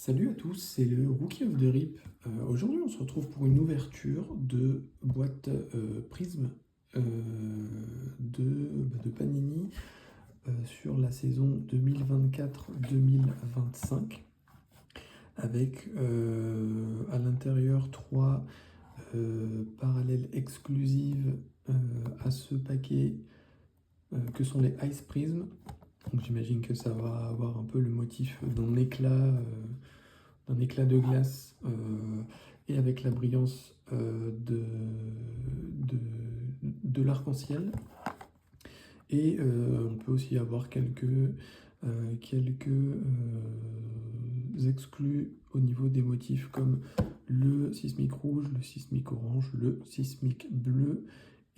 Salut à tous, c'est le Rookie of the Rip. Aujourd'hui, on se retrouve pour une ouverture de boîte Prism euh, de Panini sur la saison 2024-2025 avec à l'intérieur trois parallèles exclusives à ce paquet que sont les Ice Prism. Donc j'imagine que ça va avoir un peu le motif d'un éclat de glace et avec la brillance de, de l'arc-en-ciel. Et on peut aussi avoir quelques exclus au niveau des motifs comme le sismique rouge, le sismique orange, le sismique bleu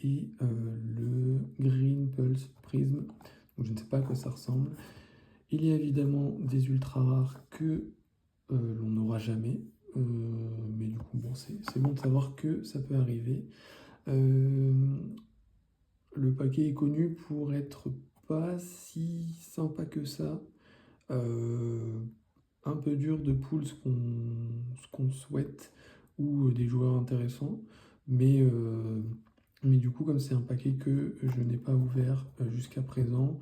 et le Green Pulse Prism. Donc je ne sais pas à quoi ça ressemble. Il y a évidemment des ultra rares que l'on n'aura jamais. Mais du coup, bon, c'est bon de savoir que ça peut arriver. Euh, le paquet est connu pour être pas si sympa que ça. Euh, un peu dur de pool ce qu'on souhaite ou des joueurs intéressants. Mais du coup, comme c'est un paquet que je n'ai pas ouvert jusqu'à présent,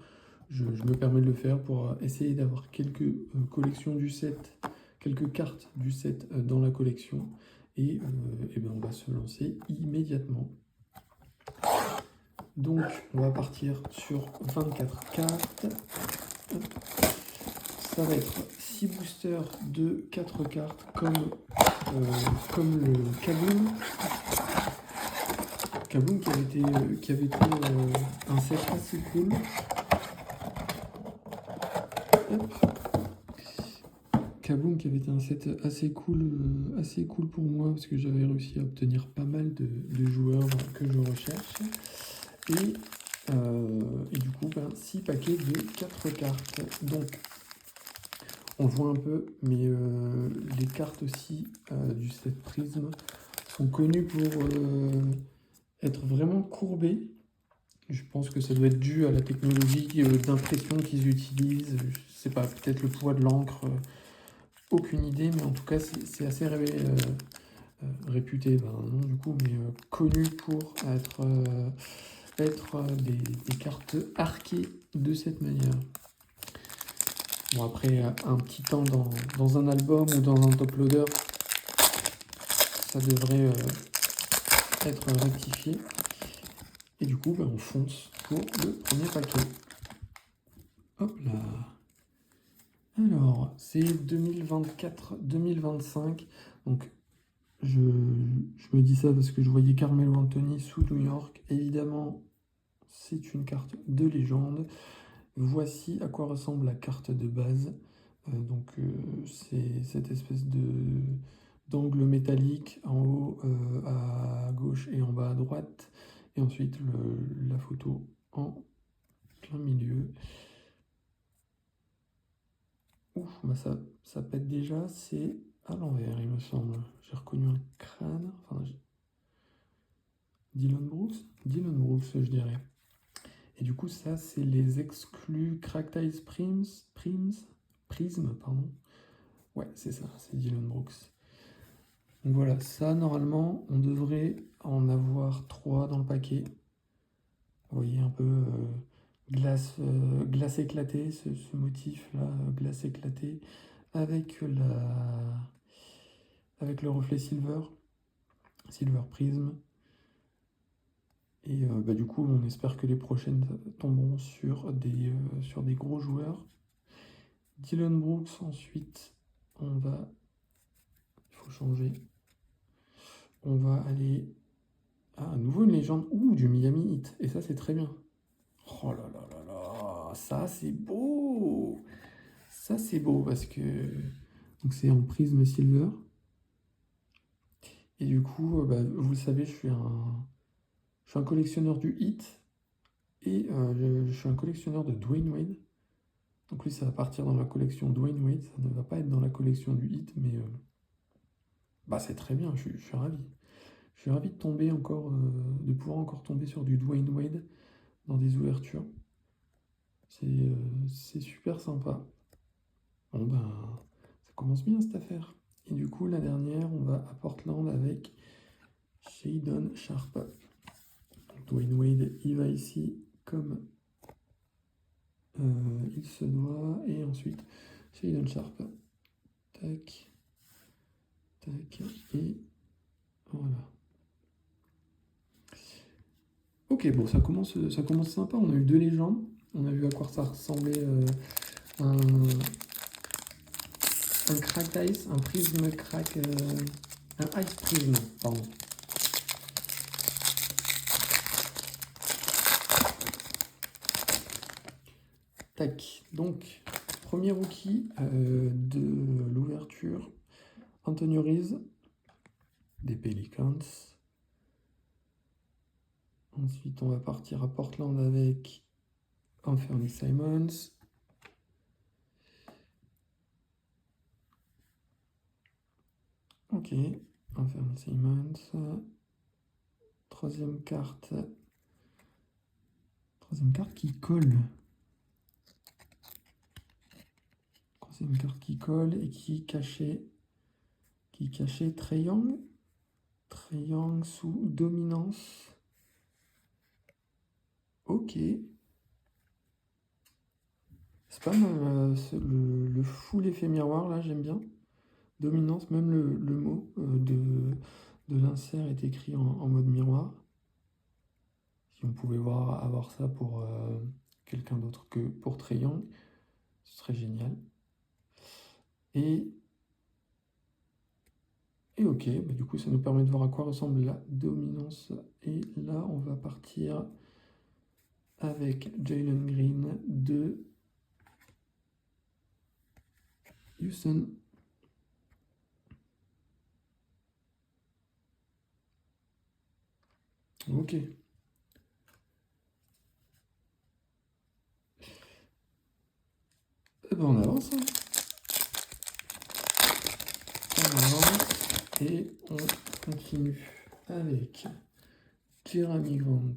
je me permets de le faire pour essayer d'avoir quelques collections du set, quelques cartes du set dans la collection. Et ben on va se lancer immédiatement. Donc, on va partir sur 24 cartes. Ça va être 6 boosters de 4 cartes comme le Kaboom. Kaboom qui avait été un set assez cool. Hop. Kaboom qui avait été un set assez cool pour moi parce que j'avais réussi à obtenir pas mal de joueurs que je recherche. Et du coup, 6 paquets de 4 cartes. Donc, on le voit un peu, mais les cartes aussi du set Prism sont connues pour être vraiment courbées. Je pense que ça doit être dû à la technologie d'impression qu'ils utilisent. Je sais pas, peut-être le poids de l'encre, aucune idée, mais en tout cas, c'est assez réputé, non du coup, mais connu pour être des cartes arquées de cette manière. Bon, après, un petit temps dans un album ou dans un top loader, ça devrait être rectifié. Et du coup, on fonce pour le premier paquet. Hop là. Alors, c'est 2024-2025. Donc, je me dis ça parce que je voyais Carmelo Anthony sous New York. Évidemment, c'est une carte de légende. Voici à quoi ressemble la carte de base. C'est cette espèce d'angle métallique en haut à gauche et en bas à droite. Et ensuite la photo en plein milieu. Ouf, ça pète déjà, c'est à l'envers il me semble. J'ai reconnu un crâne. Enfin, Dylan Brooks, je dirais. Et du coup, ça, c'est les exclus Cracked Ice Prism, pardon. Ouais, c'est ça, c'est Dylan Brooks. Donc voilà, ça, normalement, on devrait en avoir 3 dans le paquet. Vous voyez un peu glace éclatée, ce motif-là, glace éclatée, avec avec le reflet silver prism. Et du coup, on espère que les prochaines tomberont sur des gros joueurs. Dylan Brooks, ensuite, il faut changer. On va aller à nouveau une légende, ou du Miami Heat, et ça c'est très bien. Oh là là là là, ça c'est beau. Ça c'est beau parce que donc c'est en prisme silver. Et du coup, vous le savez, je suis un collectionneur du Heat et je suis un collectionneur de Dwayne Wade. Donc lui, ça va partir dans la collection Dwayne Wade, ça ne va pas être dans la collection du Heat, mais c'est très bien, je suis ravi. Je suis ravi de tomber encore, de pouvoir encore tomber sur du Dwayne Wade dans des ouvertures. C'est super sympa. Bon commence bien cette affaire. Et du coup, la dernière, on va à Portland avec Shaedon Sharpe. Dwayne Wade, il va ici comme il se doit. Et ensuite, Shaedon Sharpe. Tac. Tac. Et voilà. Ok, bon, ça commence sympa. On a eu 2 légendes. On a vu à quoi ça ressemblait un cracked ice, un prisme crack, un ice prism, pardon. Tac, donc, premier rookie de l'ouverture, Antonio Reeves, des Pelicans. Ensuite, on va partir à Portland avec Anthony Simons. Ok, Anthony Simons. Troisième carte qui colle. Troisième carte qui colle et qui cachait Trae Young. Trae Young sous dominance. Ok. C'est pas mal le full effet miroir là, j'aime bien. Dominance, même le mot de l'insert est écrit en mode miroir. Si on pouvait avoir ça pour quelqu'un d'autre que pour Trae Young, ce serait génial. Et ok, bah du coup ça nous permet de voir à quoi ressemble la dominance. Et là on va partir avec Jalen Green de Houston. Ok. Et ben on avance. On avance et on continue avec Jeremy Grant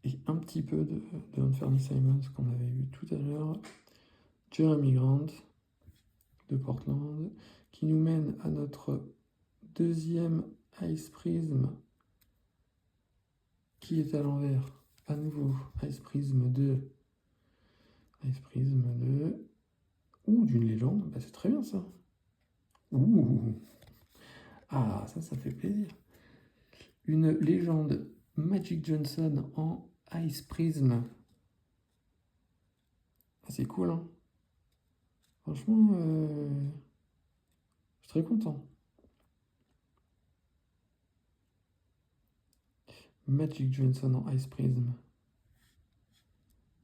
et un petit peu de Anthony Simons qu'on avait vu tout à l'heure. Jeremy Grant de Portland qui nous mène à notre deuxième Ice Prism qui est à l'envers. À nouveau, Ice Prism 2. Ice Prism 2. Ouh, d'une légende. Bah, c'est très bien ça. Ouh. Ah, ça fait plaisir. Une légende Magic Johnson en Ice Prism. Ah, c'est cool, hein. Franchement, je suis très content. Magic Johnson en Ice Prism.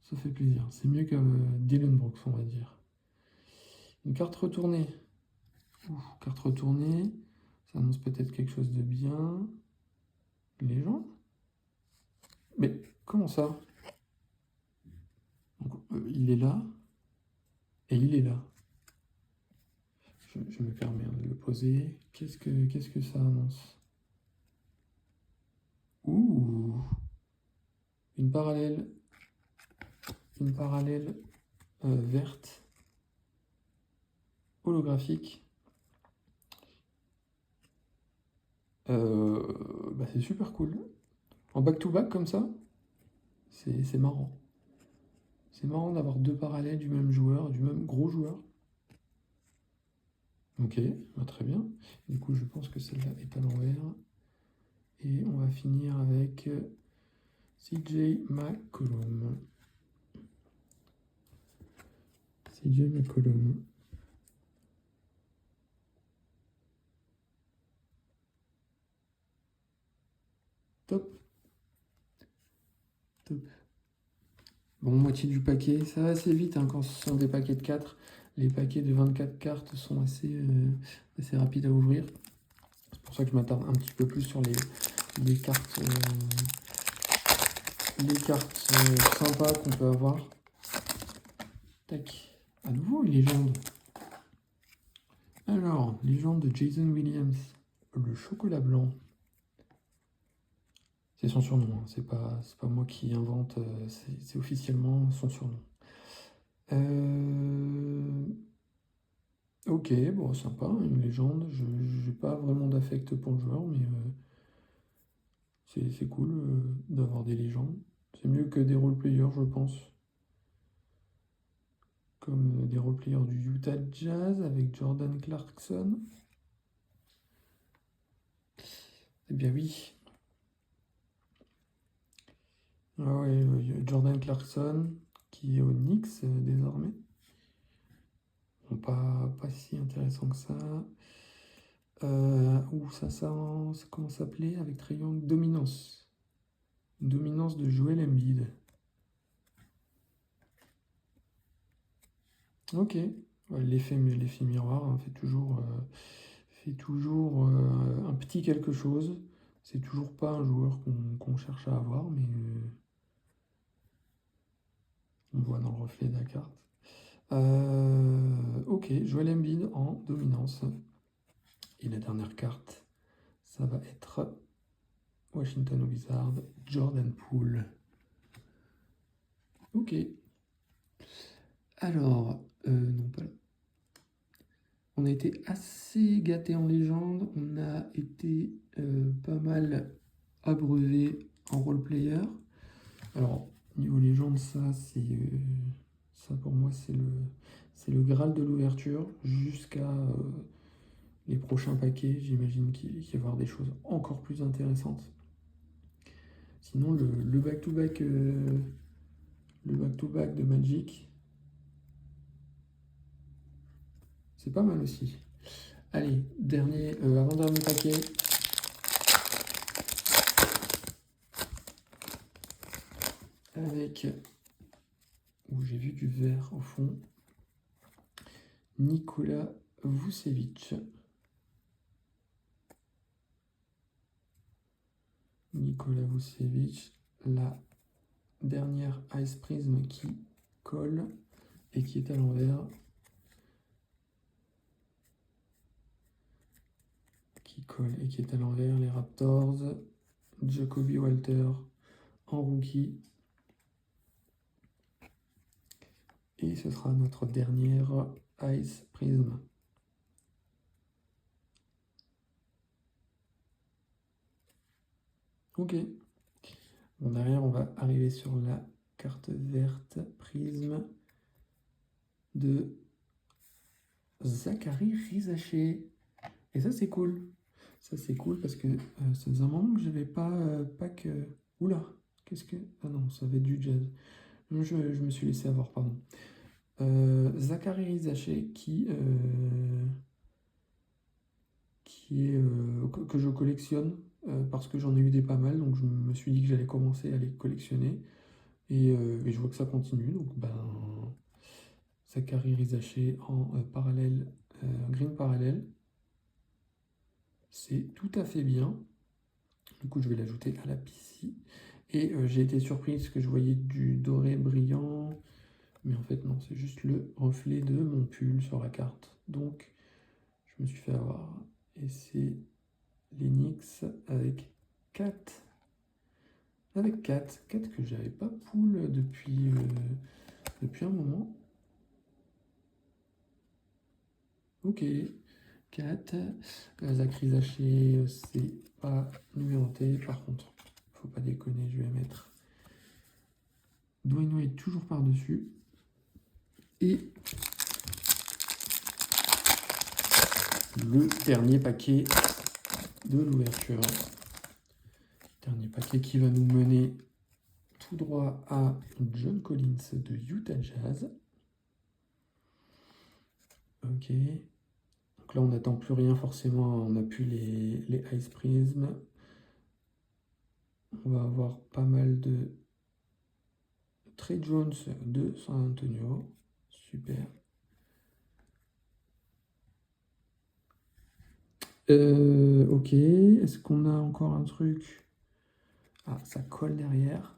Ça fait plaisir. C'est mieux que Dylan Brooks, on va dire. Une carte retournée. Ouh, carte retournée. Ça annonce peut-être quelque chose de bien. Légende. Mais comment ça? Donc, il est là. Et il est là. Je me permets de le poser. Qu'est-ce que ça annonce? Ouh! Une parallèle verte holographique. Bah c'est super cool. En back-to-back comme ça, c'est marrant. C'est marrant d'avoir 2 parallèles du même joueur, du même gros joueur. Ok, bah très bien. Du coup, je pense que celle-là est à l'envers. Et on va finir avec CJ McCollum. CJ McCollum. Top. Top. Bon, moitié du paquet. Ça va assez vite hein, quand ce sont des paquets de 4. Les paquets de 24 cartes sont assez rapides à ouvrir. C'est pour ça que je m'attarde un petit peu plus sur les cartes, sympas qu'on peut avoir. Tac. À nouveau une légende. Alors, légende de Jason Williams. Le chocolat blanc. C'est son surnom, hein. C'est pas moi qui invente, c'est officiellement son surnom. Ok, bon, sympa, une légende. Je n'ai pas vraiment d'affect pour le joueur, mais c'est cool d'avoir des légendes. C'est mieux que des roleplayers, je pense. Comme des roleplayers du Utah Jazz avec Jordan Clarkson. Eh bien oui. Ah ouais, Jordan Clarkson, qui est au Knicks désormais. Bon, pas si intéressant que ça. Comment ça s'appelait avec Trae Young? Dominance. Dominance de Joel Embiid. Ok. Ouais, l'effet miroir hein, fait toujours un petit quelque chose. C'est toujours pas un joueur qu'on cherche à avoir, mais on voit dans le reflet de la carte. Ok, Joel Embiid en dominance. Et la dernière carte, ça va être Washington Wizards, Jordan Poole. Ok. Alors, non pas là. On a été assez gâtés en légende, on a été pas mal abreuvé en roleplayer. Alors, niveau légende, ça pour moi, c'est le Graal de l'ouverture jusqu'à les prochains paquets. J'imagine qu'il va y avoir des choses encore plus intéressantes. Sinon, le back-to-back de Magic, c'est pas mal aussi. Allez, avant-dernier paquet. Avec, où j'ai vu du vert au fond, Nikola Vucevic. Nikola Vucevic, la dernière Ice Prism qui colle et qui est à l'envers. Qui colle et qui est à l'envers, les Raptors. Jacoby Walter en rookie. Et ce sera notre dernière Ice Prism. Ok. Bon, derrière, on va arriver sur la carte verte Prism de Zachary Rizaché. Et ça, c'est cool. Ça, c'est cool parce que ça faisait un moment que j'avais pas pack. Oula, qu'est-ce que. Ah non, ça va être du jazz. Je me suis laissé avoir, pardon. Zachary Rizaché que je collectionne parce que j'en ai eu des pas mal, donc je me suis dit que j'allais commencer à les collectionner. Et je vois que ça continue, donc ben. Zachary Rizaché en parallèle, green parallèle. C'est tout à fait bien. Du coup, je vais l'ajouter à la PC. Et j'ai été surpris parce que je voyais du doré brillant. Mais en fait, non, c'est juste le reflet de mon pull sur la carte. Donc, je me suis fait avoir. Et c'est l'Enix avec 4. Avec 4. 4 que j'avais pas pull depuis un moment. Ok. 4. Zachary Rizaché, c'est pas numéroté. Par contre, faut pas déconner, je vais mettre Dwayne Wade toujours par-dessus. Et le dernier paquet de l'ouverture. Dernier paquet qui va nous mener tout droit à John Collins de Utah Jazz. Ok. Donc là, on n'attend plus rien forcément. On n'a plus les Ice Prism. On va avoir pas mal de Trey Jones de San Antonio. Super. Ok. Est-ce qu'on a encore un truc? Ah, ça colle derrière.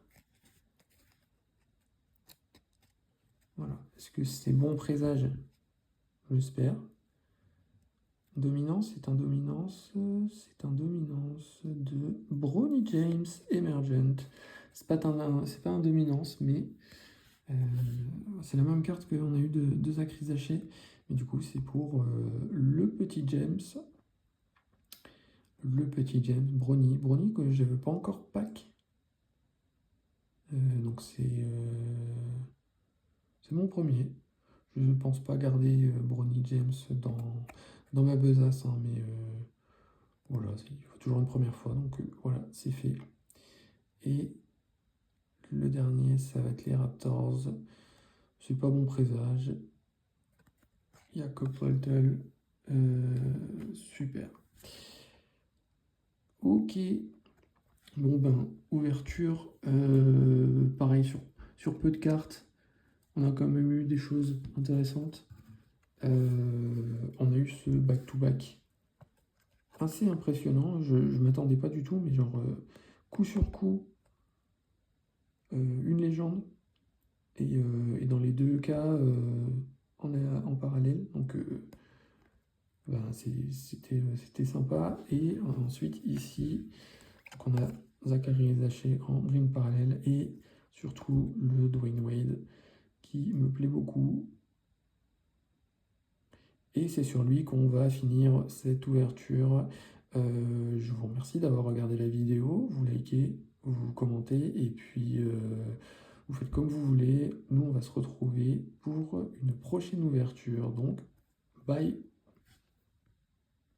Voilà. Est-ce que c'est bon présage? J'espère. Dominance, c'est un dominance de Bronny James Emergent. C'est pas un dominance, mais c'est la même carte qu'on a eu de Zach Rizaché. Mais du coup, c'est pour le petit James. Le petit James, Brony. Brony que je n'avais pas encore pack. Donc c'est mon premier. Je ne pense pas garder Brony James dans ma besace, hein, mais voilà, il faut toujours une première fois. Donc voilà, c'est fait. Et le dernier, ça va être les Raptors. C'est pas bon présage. Jakob Poeltl. Super. Ok. Bon ben, ouverture. Pareil sur peu de cartes. On a quand même eu des choses intéressantes. On a eu ce back-to-back assez impressionnant. Je ne m'attendais pas du tout, mais genre coup sur coup, une légende. Et dans les deux cas, en parallèle. Donc ben, c'était sympa. Et ensuite, ici, donc on a Zachary Zaché en green parallèle. Et surtout le Dwayne Wade qui me plaît beaucoup. Et c'est sur lui qu'on va finir cette ouverture. Je vous remercie d'avoir regardé la vidéo. Vous likez, vous commentez et puis vous faites comme vous voulez. Nous, on va se retrouver pour une prochaine ouverture. Donc, bye!